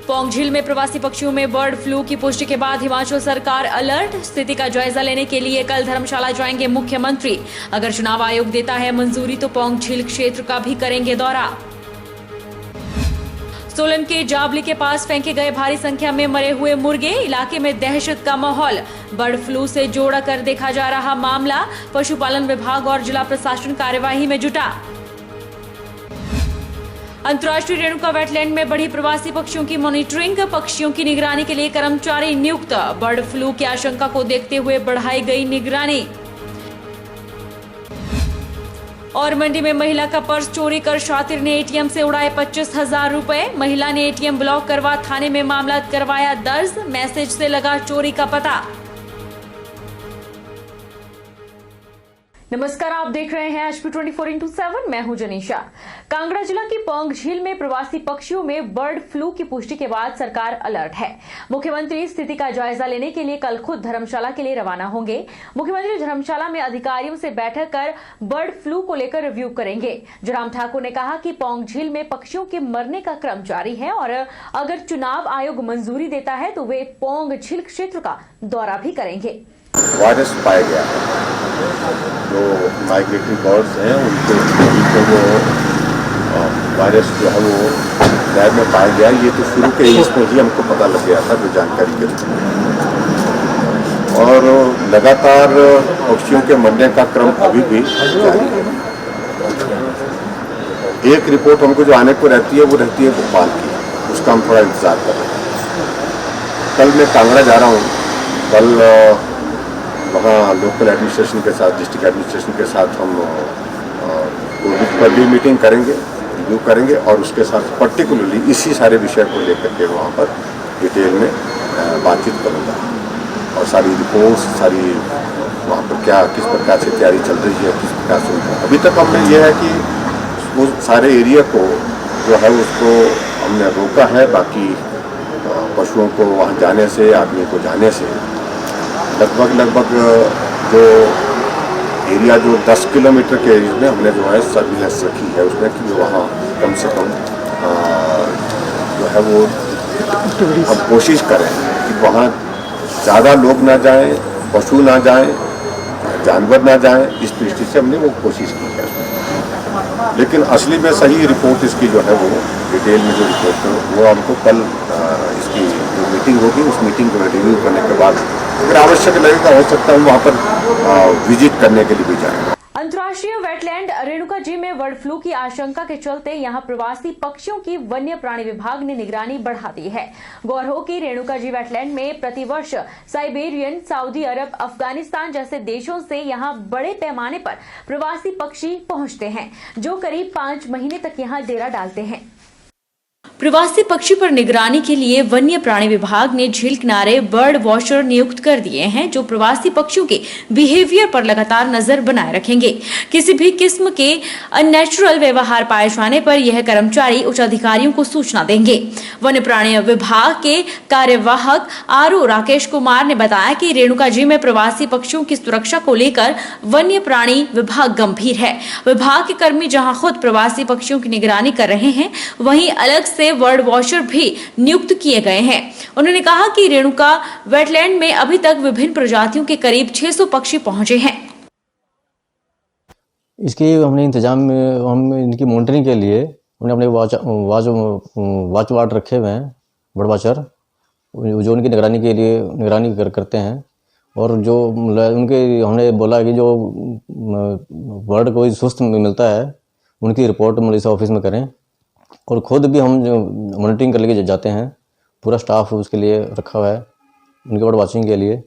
पौंग झील में प्रवासी पक्षियों में बर्ड फ्लू की पुष्टि के बाद हिमाचल सरकार अलर्ट। स्थिति का जायजा लेने के लिए कल धर्मशाला जाएंगे मुख्यमंत्री। अगर चुनाव आयोग देता है मंजूरी तो पौंग झील क्षेत्र का भी करेंगे दौरा। सोलन के जाबली के पास फेंके गए भारी संख्या में मरे हुए मुर्गे, इलाके में दहशत का माहौल। बर्ड फ्लू से जोड़ा कर देखा जा रहा मामला, पशुपालन विभाग और जिला प्रशासन कार्यवाही में जुटा। अंतर्राष्ट्रीय रेणुका वेटलैंड में बढ़ी प्रवासी पक्षियों की मॉनिटरिंग, पक्षियों की निगरानी के लिए कर्मचारी नियुक्त। बर्ड फ्लू की आशंका को देखते हुए बढ़ाई गई निगरानी। और मंडी में महिला का पर्स चोरी कर शातिर ने एटीएम से उड़ाए 25,000 रुपए। महिला ने एटीएम ब्लॉक करवा थाने में मामला करवाया दर्ज। मैसेज से लगा चोरी का पता। नमस्कार, आप देख रहे हैं HP 24x7। मैं हूं जनीशा। कांगड़ा जिला की पौंग झील में प्रवासी पक्षियों में बर्ड फ्लू की पुष्टि के बाद सरकार अलर्ट है। मुख्यमंत्री स्थिति का जायजा लेने के लिए कल खुद धर्मशाला के लिए रवाना होंगे। मुख्यमंत्री धर्मशाला में अधिकारियों से बैठक कर बर्ड फ्लू को लेकर रिव्यू करेंगे। जयराम ठाकुर ने कहा कि पौंग झील में पक्षियों के मरने का क्रम जारी है और अगर चुनाव आयोग मंजूरी देता है तो वे पौंग झील क्षेत्र का दौरा भी करेंगे। वायरस पाया गया है, जो माइग्रेटरी बर्ड्स हैं उनको वो वायरस जो है वो लैब में पाया गया। ये तो शुरू के इसमें ही हमको पता लग गया था, जो जानकारी के रूप में। और लगातार पक्षियों के मरने का क्रम अभी भी जारी है। एक रिपोर्ट हमको जो आने को रहती है वो रहती है भोपाल की, उसका हम थोड़ा इंतजार कर रहे हैं। कल मैं कांगड़ा जा रहा हूँ। कल वहाँ लोकल एडमिनिस्ट्रेशन के साथ, डिस्ट्रिक्ट एडमिनिस्ट्रेशन के साथ हम कोविड पर भी मीटिंग करेंगे, रिव्यू करेंगे और उसके साथ पर्टिकुलरली इसी सारे विषय को लेकर के वहाँ पर डिटेल में बातचीत करूँगा और सारी रिपोर्ट्स, सारी वहाँ पर क्या किस प्रकार से तैयारी चल रही है, किस प्रकार से अभी तक हमने ये है कि वो सारे एरिया को जो है उसको हमने रोका है। बाकी पशुओं को वहाँ जाने से, आदमी को जाने से लगभग जो एरिया जो 10 किलोमीटर के एरिया में हमने जो है सर्विलेंस रखी है उसमें कि वहाँ कम से कम जो है वो हम कोशिश करें कि वहाँ ज़्यादा लोग ना जाएं, पशु ना जाएं, जानवर ना जाएं। इस दृष्टि से हमने वो कोशिश की है। लेकिन असली में सही रिपोर्ट इसकी जो है वो डिटेल में जो रिपोर्ट है वो हमको कल इसकी जो मीटिंग होगी उस मीटिंग को रिव्यू करने के बाद अगर आवश्यक लगेगा हो सकता है हम वहाँ पर विजिट करने के लिए भी जाएंगे। अंतर्राष्ट्रीय वेटलैंड रेणुका जी में बर्ड फ्लू की आशंका के चलते यहां प्रवासी पक्षियों की वन्य प्राणी विभाग ने निगरानी बढ़ा दी है। गौर हो कि रेणुका जी वेटलैंड में प्रतिवर्ष साइबेरियन, सऊदी अरब, अफगानिस्तान जैसे देशों से यहां बड़े पैमाने पर प्रवासी पक्षी पहुंचते हैं, जो करीब 5 महीने तक यहां डेरा डालते हैं। प्रवासी पक्षी पर निगरानी के लिए वन्य प्राणी विभाग ने झील किनारे बर्ड वॉचर नियुक्त कर दिए हैं, जो प्रवासी पक्षियों के बिहेवियर पर लगातार नजर बनाए रखेंगे। किसी भी किस्म के अननेचुरल व्यवहार पाए जाने पर यह कर्मचारी उच्च अधिकारियों को सूचना देंगे। वन्य प्राणी विभाग के कार्यवाहक RO राकेश कुमार ने बताया कि रेणुका जी में प्रवासी पक्षियों की सुरक्षा को लेकर वन्य प्राणी विभाग गंभीर है। विभाग के कर्मी जहां खुद प्रवासी पक्षियों की निगरानी कर रहे हैं, वहीं अलग से बर्ड वॉचर भी नियुक्त किए गए हैं। उन्होंने कहा कि रेणुका वेटलैंड में अभी तक विभिन्न प्रजातियों के करीब 600 पक्षी पहुंचे हैं। इसके हमने इंतजाम हम इनकी मॉनिटरिंग के लिए हमने अपने वाच वार्ड रखे हुए हैं, बर्ड वॉचर, जो उनकी निगरानी करते हैं। और जो उनके हमने बोला कि जो बर्ड कोई सुस्त मिलता है उनकी रिपोर्ट मलेशिया ऑफिस में करें और खुद भी हम मॉनिटरिंग कर लेके जाते हैं। पूरा स्टाफ उसके लिए रखा हुआ है उनके बर्ड वॉचिंग के लिए।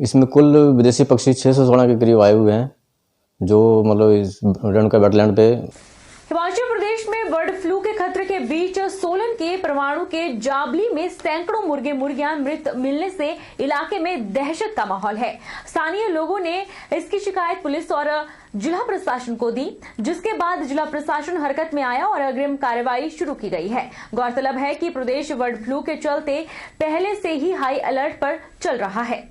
इसमें कुल विदेशी पक्षी 616 के करीब आए हुए हैं, जो मतलब इस रेणुका वेटलैंड पे। हिमाचल प्रदेश में बर्ड फ्लू के खतरे के बीच सोलन के परवाणु के जाबली में सैकड़ों मुर्गे मुर्गियां मृत मिलने से इलाके में दहशत का माहौल है। स्थानीय लोगों ने इसकी शिकायत पुलिस और जिला प्रशासन को दी, जिसके बाद जिला प्रशासन हरकत में आया और अग्रिम कार्रवाई शुरू की गई है। गौरतलब है कि प्रदेश बर्ड फ्लू के चलते पहले से ही हाई अलर्ट पर चल रहा है।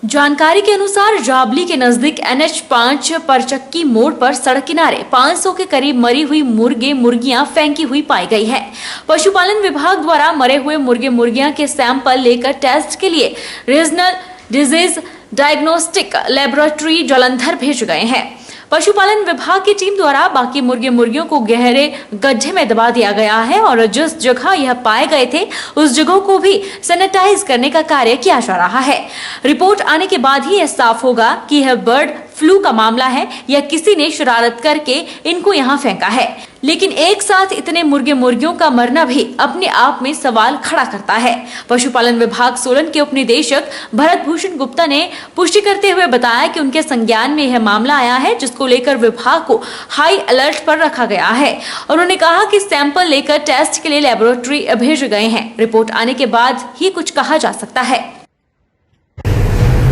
जानकारी के अनुसार जाबली के नजदीक NH5 परचक्की मोड़ पर सड़क किनारे 500 के करीब मरी हुई मुर्गियां फेंकी हुई पाई गई है। पशुपालन विभाग द्वारा मरे हुए मुर्गियां के सैंपल लेकर टेस्ट के लिए regional disease diagnostic laboratory Jalandhar भेज गए हैं। पशुपालन विभाग की टीम द्वारा बाकी मुर्गियों को गहरे गड्ढे में दबा दिया गया है और जिस जगह यह पाए गए थे उस जगह को भी सैनिटाइज करने का कार्य किया जा रहा है। रिपोर्ट आने के बाद ही यह साफ होगा कि यह बर्ड फ्लू का मामला है या किसी ने शरारत करके इनको यहाँ फेंका है। लेकिन एक साथ इतने मुर्गियों का मरना भी अपने आप में सवाल खड़ा करता है। पशुपालन विभाग सोलन के उपनिदेशक भरत भूषण गुप्ता ने पुष्टि करते हुए बताया कि उनके संज्ञान में यह मामला आया है, जिसको लेकर विभाग को हाई अलर्ट पर रखा गया है। उन्होंने कहा कि सैंपल लेकर टेस्ट के लिए लेबोरेटरी भेजे गए हैं। रिपोर्ट आने के बाद ही कुछ कहा जा सकता है।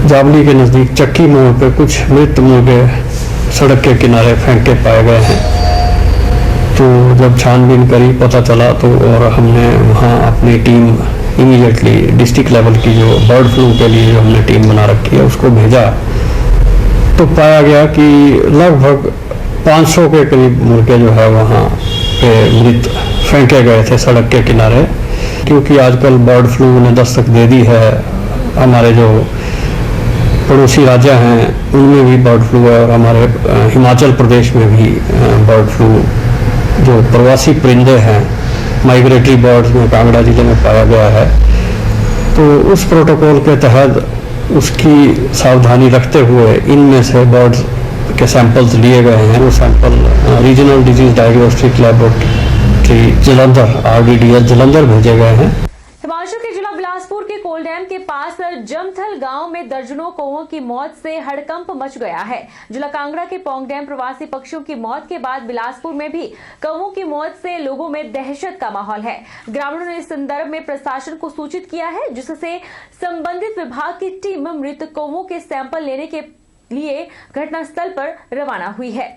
जाबली के नज़दीक चक्की मोड़ पे कुछ मृत मुर्गे सड़क के किनारे फेंके पाए गए हैं। तो जब छानबीन करी पता चला तो और हमने वहाँ अपनी टीम इमीडिएटली डिस्ट्रिक्ट लेवल की जो बर्ड फ्लू के लिए जो हमने टीम बना रखी है उसको भेजा, तो पाया गया कि लगभग 500 के करीब मुर्गे जो है वहाँ पे मृत फेंके गए थे सड़क के किनारे। क्योंकि आजकल बर्ड फ्लू ने दस्तक दे दी है, हमारे जो पड़ोसी राज्य हैं उनमें भी बर्ड फ्लू है और हमारे हिमाचल प्रदेश में भी बर्ड फ्लू जो प्रवासी परिंदे हैं माइग्रेटरी बर्ड्स में कांगड़ा जिले में पाया गया है। तो उस प्रोटोकॉल के तहत उसकी सावधानी रखते हुए इनमें से बर्ड्स के सैंपल्स लिए गए हैं। वो sample regional disease diagnostic laboratory Jalandhar RDDL Jalandhar भेजे गए हैं। हिमाचल के जिला बिलासपुर के कोल डैम के पास जमथल गांव में दर्जनों कौओं की मौत से हड़कंप मच गया है। जिला कांगड़ा के पौंग डैम प्रवासी पक्षियों की मौत के बाद बिलासपुर में भी कौओं की मौत से लोगों में दहशत का माहौल है। ग्रामीणों ने इस संदर्भ में प्रशासन को सूचित किया है, जिससे संबंधित विभाग की टीम मृत कौओं के सैंपल लेने के लिए घटनास्थल पर रवाना हुई है।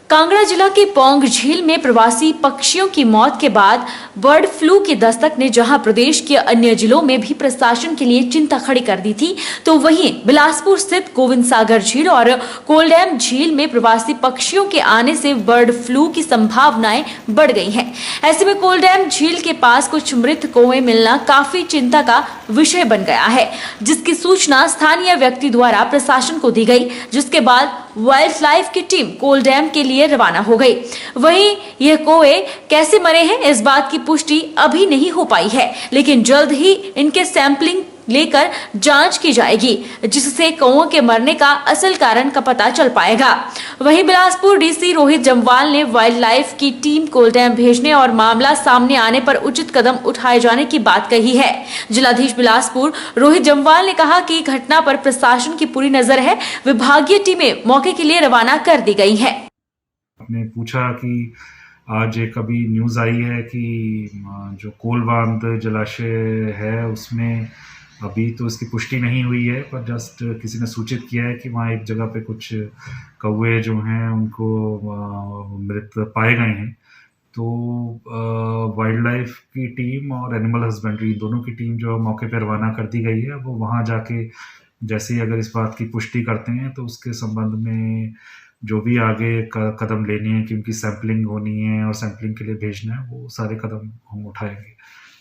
कांगड़ा जिला के पौंग झील में प्रवासी पक्षियों की मौत के बाद बर्ड फ्लू की दस्तक ने जहां प्रदेश के अन्य जिलों में भी प्रशासन के लिए चिंता खड़ी कर दी थी, तो वहीं बिलासपुर स्थित गोविंद सागर झील और कोल डैम झील में प्रवासी पक्षियों के आने से बर्ड फ्लू की संभावनाएं बढ़ गई हैं। ऐसे में कोल डैम झील के पास कुछ मृत कौवे मिलना काफी चिंता का विषय बन गया है, जिसकी सूचना स्थानीय व्यक्ति द्वारा प्रशासन को दी गई, जिसके बाद वाइल्ड लाइफ की टीम कोल डैम के लिए रवाना हो गई। वहीं यह कौवे कैसे मरे हैं इस बात की पुष्टि अभी नहीं हो पाई है, लेकिन जल्द ही इनके सैंपलिंग लेकर जांच की जाएगी, जिससे कौओं के मरने का असल कारण का पता चल पाएगा। वहीं बिलासपुर DC रोहित जम्वाल ने वाइल्ड लाइफ की टीम कोल डैम भेजने और मामला सामने आने पर उचित कदम उठाए जाने की बात कही है। जिलाधीश बिलासपुर रोहित जम्वाल ने कहा कि घटना पर प्रशासन की पूरी नजर है, विभागीय टीमें मौके के लिए रवाना कर दी गई है। आपने पूछा कि आज एक अभी न्यूज़ आई है कि जो कोल बांध जलाशय है उसमें अभी तो इसकी पुष्टि नहीं हुई है, पर जस्ट किसी ने सूचित किया है कि वहाँ एक जगह पे कुछ कौवे जो हैं उनको मृत पाए गए हैं। तो वाइल्ड लाइफ की टीम और एनिमल हस्बेंड्री दोनों की टीम जो मौके पर रवाना कर दी गई है, वो वहाँ जाके जैसे ही अगर इस बात की पुष्टि करते हैं तो उसके संबंध में जो भी आगे कदम लेने हैं कि उनकी सैंपलिंग होनी है और सैंपलिंग के लिए भेजना है, वो सारे कदम हम उठाएंगे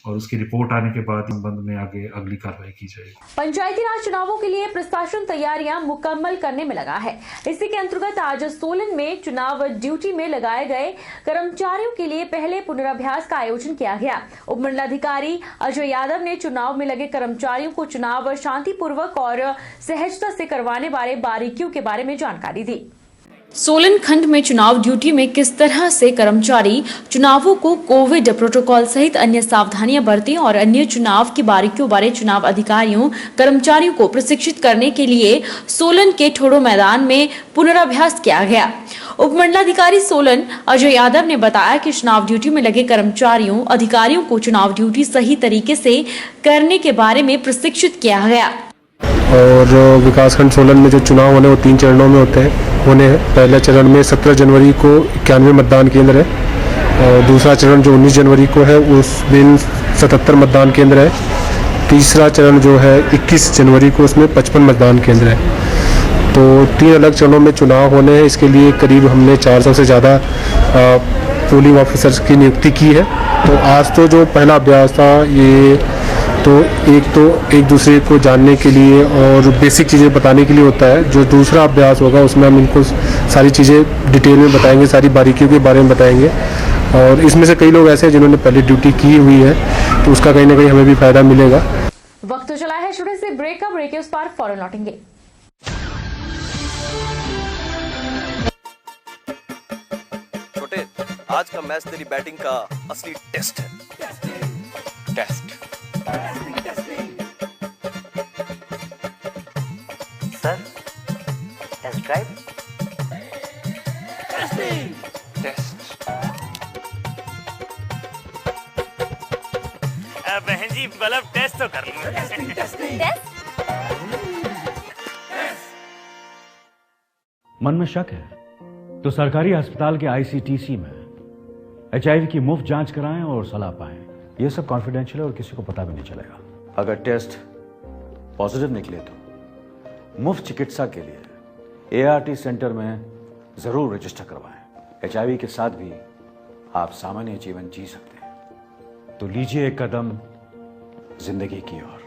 और उसकी रिपोर्ट आने के बाद संबंध में आगे अगली कार्रवाई की जाएगी। पंचायती राज चुनावों के लिए प्रशासन तैयारियां मुकम्मल करने में लगा है। इसी के अंतर्गत आज सोलन में चुनाव ड्यूटी में लगाए गए कर्मचारियों के लिए पहले पुनराभ्यास का आयोजन किया गया। उपमंडलाधिकारी अजय यादव ने चुनाव में लगे कर्मचारियों को चुनाव शांतिपूर्वक और सहजता से करवाने वाले बारीकियों के बारे में जानकारी दी। सोलन खंड में चुनाव ड्यूटी में किस तरह से कर्मचारी चुनावों को कोविड प्रोटोकॉल सहित अन्य सावधानियां बरतें और अन्य चुनाव की बारीकियों बारे चुनाव अधिकारियों कर्मचारियों को प्रशिक्षित करने के लिए सोलन के ठोडो मैदान में पुनराभ्यास किया गया। उपमंडलाधिकारी सोलन अजय यादव ने बताया कि चुनाव ड्यूटी में लगे कर्मचारियों अधिकारियों को चुनाव ड्यूटी सही तरीके से करने के बारे में प्रशिक्षित किया गया। और विकासखंड सोलन में जो चुनाव होने वो 3 चरणों में होते हैं। पहले चरण में 17 जनवरी को 91 मतदान केंद्र है और दूसरा चरण जो 19 जनवरी को है उस दिन 77 मतदान केंद्र है तीसरा चरण जो है 21 जनवरी को, उसमें 55 मतदान केंद्र है। तो 3 अलग चरणों में चुनाव होने हैं। इसके लिए करीब हमने 400 से ज़्यादा पोलिंग ऑफिसर्स की नियुक्ति की है। तो आज तो जो पहला अभ्यास था, ये तो एक दूसरे को जानने के लिए और बेसिक चीज़ें बताने के लिए होता है। जो दूसरा अभ्यास होगा उसमें हम इनको सारी चीज़ें डिटेल में बताएंगे, सारी बारीकियों के बारे में बताएंगे। और इसमें से कई लोग ऐसे हैं जिन्होंने पहले ड्यूटी की हुई है, तो उसका कहीं ना कहीं हमें भी फायदा मिलेगा। वक्त तो चला है छोटे से ब्रेक का। ब्रेक के उस पार फौरन लौटेंगे। छोटे, आज का मैच तेरी बैटिंग का असली टेस्ट है। Test sir, test drive. Test बहन जी, मतलब टेस्ट तो कर लो। मन में शक है तो सरकारी अस्पताल के ICTC में HIV की मुफ्त जांच कराएं और सलाह पाएं। यह सब कॉन्फिडेंशियल है और किसी को पता भी नहीं चलेगा। अगर टेस्ट पॉजिटिव निकले तो मुफ्त चिकित्सा के लिए ART सेंटर में जरूर रजिस्टर करवाएं। HIV के साथ भी आप सामान्य जीवन जी सकते हैं। तो लीजिए एक कदम जिंदगी की ओर।